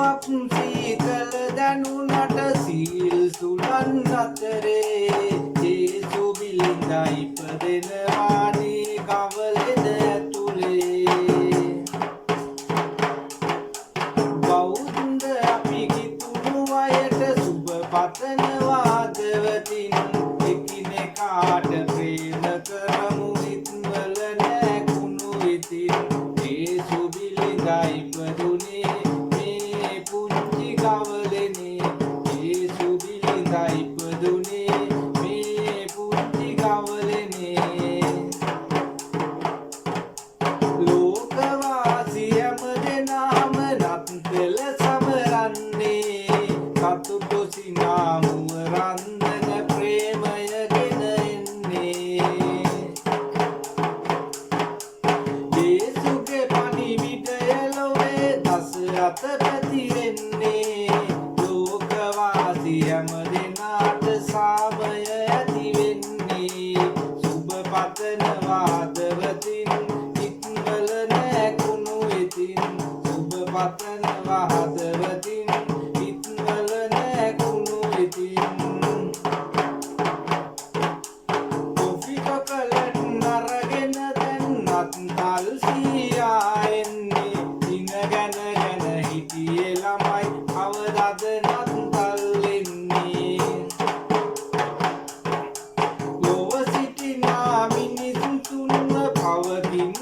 පුහුණුවක් සීතල දැනුනට සීල් සුලන් අතරේ ජේසු බිලිඳ ඉපදෙනවානේ කවලෙද ඇතුලේ බෞද්ධ අපි කිතුණු අයට සුබ පතනවා දවතින් එකිනෙකාට ප්‍රේම කරමු හිත්වල නැකුණු ඉතින් ජේසු බිලිඳ ඉපදුනේ මේ පුංචි කවලෙනේ ජේසු බිලිඳ ඉපදුනේ මේ පුංචි කවලෙනේ ලෝකවාසී හැම දෙනාම නත්තල සමරන්නේ සතුටු සිනාමුව රන්දන ප්‍රේමය ගෙන එන්නේ ජේසුගේ පණිවිඩය ලොවේ දස අත පැතිරෙන්නේ ලෝකවාසී හැම දෙනාට සාමය ඇති වෙන්නේ සුබ පතනවා හදවතින් හිත්වල නැකුණු ඉතින් සුබ පතනවා හදවතින් හිත්වල නැකුණු ඉතින් කොෆි කොකලට් අරගෙන දැන් නත්තල් සීයා එන්නේ දින ගැන හිටියේ ළමයි කවදාද නත්තල් එන්නේ ලොව සිටිනා මිනිසුන් තුන්ව පවතින